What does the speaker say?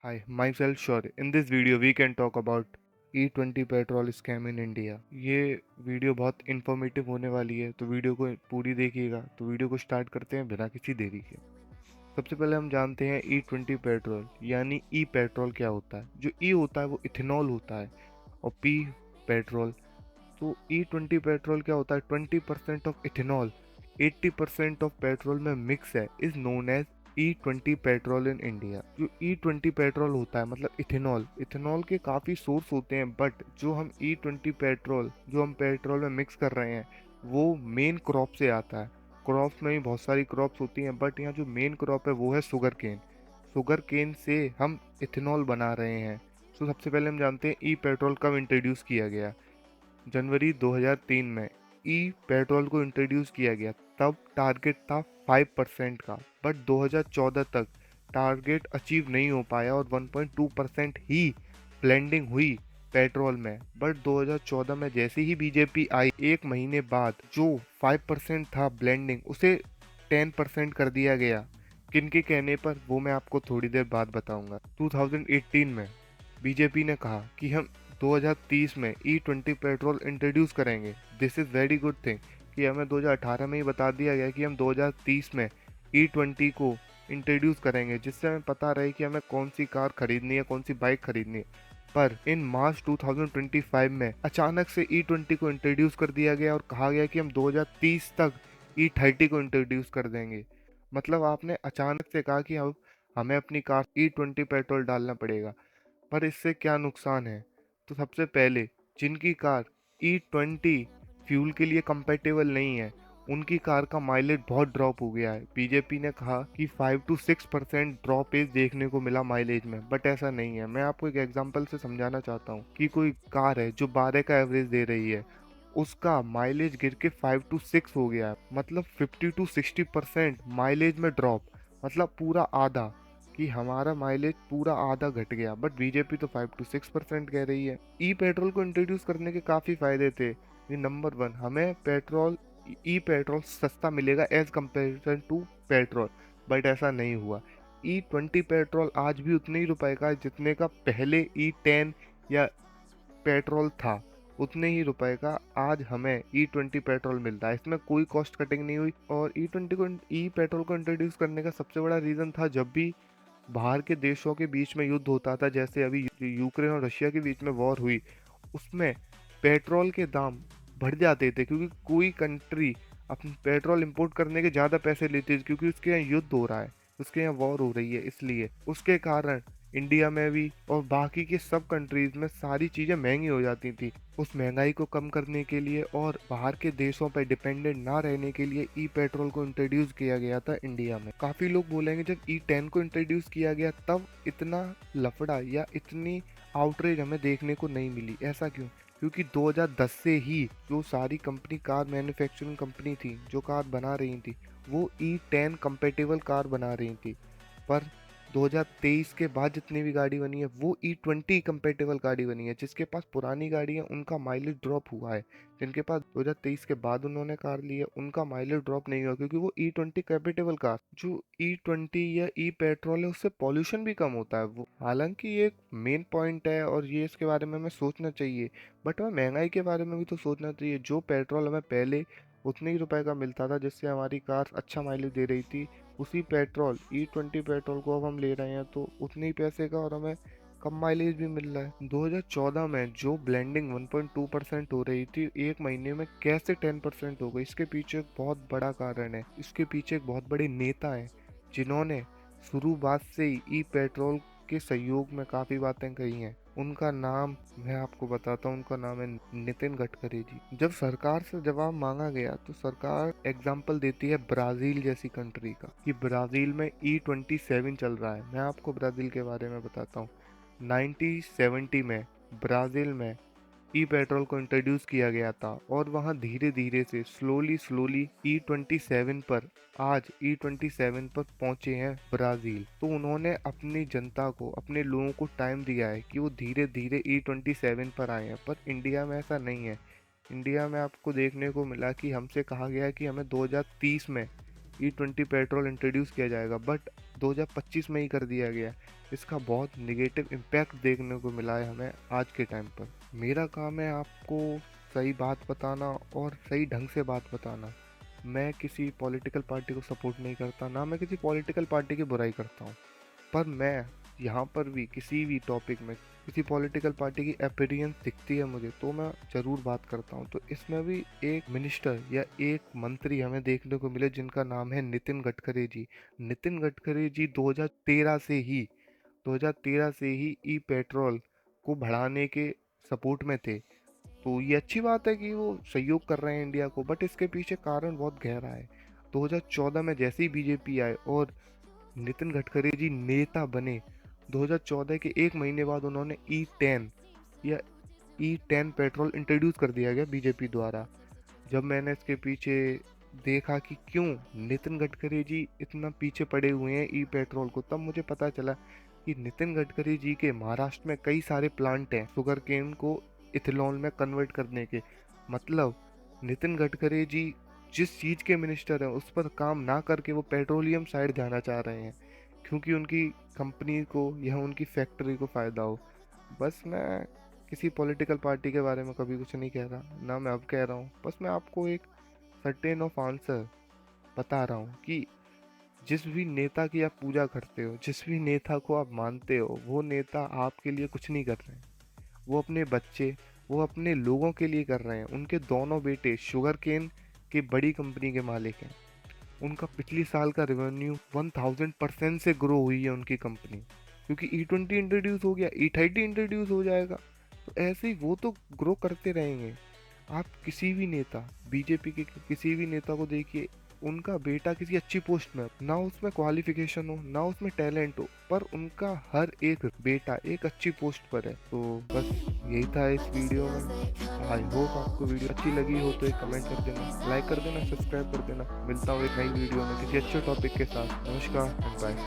Hi, myself Shore. In this video, we can talk about E20 petrol scam in India. ये video बहुत informative होने वाली है, तो वीडियो को पूरी देखिएगा। तो वीडियो को स्टार्ट करते हैं बिना किसी देरी के। सबसे पहले हम जानते हैं E20 पेट्रोल यानी ई पेट्रोल क्या होता है। जो ई होता है वो इथेनॉल होता है और पी पेट्रोल। तो E20 पेट्रोल क्या होता है? 20% ऑफ इथेनॉल 80% ऑफ पेट्रोल में मिक्स है, is known as E20 petrol in India. जो E20 पेट्रोल होता है मतलब इथेनॉल, इथेनॉल के काफ़ी सोर्स होते हैं, बट जो हम E20 पेट्रोल जो हम पेट्रोल में मिक्स कर रहे हैं वो मेन क्रॉप से आता है। क्रॉप्स में भी बहुत सारी क्रॉप्स होती हैं, बट यहाँ जो मेन क्रॉप है वो है शुगर केन। शुगर केन से हम इथेनॉल बना रहे हैं। तो सबसे पहले हम जानते हैं ई पेट्रोल कब इंट्रोड्यूस किया गया। जनवरी 2003 में ई पेट्रोल को इंट्रोड्यूस किया गया। तब टारगेट था 5% का, बट 2014 तक टारगेट अचीव नहीं हो पाया और 1.2% ही ब्लेंडिंग हुई पेट्रोल में। बट 2014 में जैसे ही बीजेपी आई, एक महीने बाद जो 5% था ब्लेंडिंग, उसे 10% कर दिया गया। किनके कहने पर, वो मैं आपको थोड़ी देर बाद बताऊंगा। 2018 में बीजेपी ने कहा कि हम 2030 में E20 पेट्रोल इंट्रोड्यूस करेंगे। This is very good thing कि हमें 2018 में ही बता दिया गया कि हम 2030 में E20 को इंट्रोड्यूस करेंगे, जिससे हमें पता रहे कि हमें कौन सी कार खरीदनी है, कौन सी बाइक खरीदनी है। पर इन मार्च 2025 में अचानक से E20 को इंट्रोड्यूस कर दिया गया और कहा गया कि हम 2030 तक E30 को इंट्रोड्यूस कर देंगे। मतलब आपने अचानक से कहा कि अब हमें अपनी कार E20 पेट्रोल डालना पड़ेगा। पर इससे क्या नुकसान है? तो सबसे पहले, जिनकी कार E20 फ्यूल के लिए कंपेटेबल नहीं है, उनकी कार का माइलेज बहुत ड्रॉप हो गया है। बीजेपी ने कहा कि 5 to 6% ड्रॉप इज देखने को मिला माइलेज में, बट ऐसा नहीं है। मैं आपको एक एग्जांपल से समझाना चाहता हूँ कि कोई कार है जो 12 का एवरेज दे रही है, उसका माइलेज गिर के 5 to 6 हो गया है। मतलब 50 to 60% माइलेज में ड्रॉप, मतलब पूरा आधा, कि हमारा माइलेज पूरा आधा घट गया। बट बीजेपी तो 5 to 6% कह रही है। ई पेट्रोल को इंट्रोड्यूस करने के काफ़ी फायदे थे। ये नंबर वन, हमें पेट्रोल ई पेट्रोल सस्ता मिलेगा as comparison to petrol, but ऐसा नहीं हुआ। E20 पेट्रोल आज भी उतने ही रुपए का है जितने का पहले E10 या पेट्रोल था। उतने ही रुपए का आज हमें E20 पेट्रोल मिलता है। इसमें कोई कॉस्ट कटिंग नहीं हुई। और E20 को ई पेट्रोल को इंट्रोड्यूस करने का सबसे बड़ा रीज़न था, जब भी बाहर के देशों के बीच में युद्ध होता था, जैसे अभी यूक्रेन और रशिया के बीच में वॉर हुई, उसमें पेट्रोल के दाम बढ़ जाते थे, क्योंकि कोई कंट्री अपने पेट्रोल इंपोर्ट करने के ज़्यादा पैसे लेती थी, क्योंकि उसके यहाँ युद्ध हो रहा है, उसके यहाँ वॉर हो रही है। इसलिए उसके कारण इंडिया में भी और बाकी के सब कंट्रीज में सारी चीज़ें महंगी हो जाती थी। उस महंगाई को कम करने के लिए और बाहर के देशों पर डिपेंडेंट ना रहने के लिए ई पेट्रोल को इंट्रोड्यूस किया गया था इंडिया में। काफ़ी लोग बोलेंगे जब E10 को इंट्रोड्यूस किया गया तब इतना लफड़ा या इतनी आउटरेज हमें देखने को नहीं मिली। ऐसा क्यों? क्योंकि 2010 से ही जो सारी कंपनी, कार मैन्युफैक्चरिंग कंपनी थी जो कार बना रही थी, वो E10 कंपेटेबल कार बना रही थी। पर 2023 के बाद जितनी भी गाड़ी बनी है वो E20 कंपेटेबल गाड़ी बनी है। जिसके पास पुरानी गाड़ी है उनका माइलेज ड्रॉप हुआ है। जिनके पास 2023 के बाद उन्होंने कार ली है उनका माइलेज ड्रॉप नहीं हुआ, क्योंकि वो E20 कैपेटेबल कार, जो E20 या ई पेट्रोल है, उससे पॉल्यूशन भी कम होता है। वो हालांकि ये एक मेन पॉइंट है और ये इसके बारे में हमें सोचना चाहिए, बट हमें महंगाई के बारे में भी तो सोचना चाहिए। जो पेट्रोल हमें पहले उतने ही रुपए का मिलता था जिससे हमारी कार अच्छा माइलेज दे रही थी, उसी पेट्रोल E20 पेट्रोल को अब हम ले रहे हैं तो उतने ही पैसे का और हमें कम माइलेज भी मिल रहा है। 2014 में जो ब्लेंडिंग 1.2% हो रही थी, एक महीने में कैसे 10% हो गई? इसके पीछे एक बहुत बड़ा कारण है। इसके पीछे एक बहुत बड़े नेता हैं जिन्होंने शुरुआत से ही ई पेट्रोल के सहयोग में काफ़ी बातें कही हैं। उनका नाम मैं आपको बताता हूँ, उनका नाम है नितिन गडकरी जी। जब सरकार से जवाब मांगा गया तो सरकार एग्जाम्पल देती है ब्राज़ील जैसी कंट्री का, कि ब्राज़ील में E27 चल रहा है। मैं आपको ब्राज़ील के बारे में बताता हूँ। 1970 में ब्राज़ील में ई पेट्रोल को इंट्रोड्यूस किया गया था और वहाँ धीरे धीरे से स्लोली स्लोली E27 पर, आज E27 पर पहुंचे हैं ब्राज़ील। तो उन्होंने अपनी जनता को, अपने लोगों को टाइम दिया है कि वो धीरे धीरे E27 पर आए हैं। पर इंडिया में ऐसा नहीं है। इंडिया में आपको देखने को मिला कि हमसे कहा गया है कि हमें 2030 में E20 पेट्रोल इंट्रोड्यूस किया जाएगा, बट 2025 में ही कर दिया गया। इसका बहुत निगेटिव इम्पैक्ट देखने को मिला है हमें आज के टाइम पर। मेरा काम है आपको सही बात बताना और सही ढंग से बात बताना। मैं किसी पॉलिटिकल पार्टी को सपोर्ट नहीं करता, ना मैं किसी पॉलिटिकल पार्टी की बुराई करता हूँ, पर मैं यहाँ पर भी किसी भी टॉपिक में किसी पॉलिटिकल पार्टी की अपीयरेंस दिखती है मुझे तो मैं ज़रूर बात करता हूँ। तो इसमें भी एक मिनिस्टर या एक मंत्री हमें देखने को मिले जिनका नाम है नितिन गडकरी जी। नितिन गडकरी जी 2013 से ही ई पेट्रोल को बढ़ाने के सपोर्ट में थे। तो ये अच्छी बात है कि वो सहयोग कर रहे हैं इंडिया को, बट इसके पीछे कारण बहुत गहरा है। 2014 में जैसे ही बीजेपी आए और नितिन गडकरी जी नेता बने, 2014 के एक महीने बाद उन्होंने E10 या E10 पेट्रोल इंट्रोड्यूस कर दिया गया बीजेपी द्वारा। जब मैंने इसके पीछे देखा कि क्यों नितिन गडकरी जी इतना पीछे पड़े हुए हैं ई पेट्रोल को, तब मुझे पता चला कि नितिन गडकरी जी के महाराष्ट्र में कई सारे प्लांट हैं शुगर केन को इथेनॉल में कन्वर्ट करने के। मतलब नितिन गडकरी जी जिस चीज़ के मिनिस्टर हैं उस पर काम ना करके वो पेट्रोलियम साइड जाना चाह रहे हैं, क्योंकि उनकी कंपनी को या उनकी फैक्ट्री को फ़ायदा हो। बस मैं किसी पॉलिटिकल पार्टी के बारे में कभी कुछ नहीं कह रहा, ना मैं अब कह रहा हूँ। बस मैं आपको एक सर्टेन ऑफ आंसर बता रहा हूँ कि जिस भी नेता की आप पूजा करते हो, जिस भी नेता को आप मानते हो, वो नेता आपके लिए कुछ नहीं कर रहे हैं। वो अपने बच्चे, वो अपने लोगों के लिए कर रहे हैं। उनके दोनों बेटे शुगर केन की बड़ी कंपनी के मालिक हैं। उनका पिछली साल का रेवेन्यू 1000% से ग्रो हुई है उनकी कंपनी, क्योंकि E20 इंट्रोड्यूस हो गया, E30 इंट्रोड्यूस हो जाएगा। तो ऐसे ही वो तो ग्रो करते रहेंगे। आप किसी भी नेता, बीजेपी के किसी भी नेता को देखिए, उनका बेटा किसी अच्छी पोस्ट में, ना उसमें क्वालिफिकेशन हो ना उसमें टैलेंट हो, पर उनका हर एक बेटा एक अच्छी पोस्ट पर है। तो बस यही था इस वीडियो में। आई होप आपको वीडियो अच्छी लगी हो तो एक कमेंट कर देना, लाइक कर देना, सब्सक्राइब कर देना। मिलता हूँ एक नई वीडियो में किसी अच्छे टॉपिक के साथ। नमस्कार एंड बाय।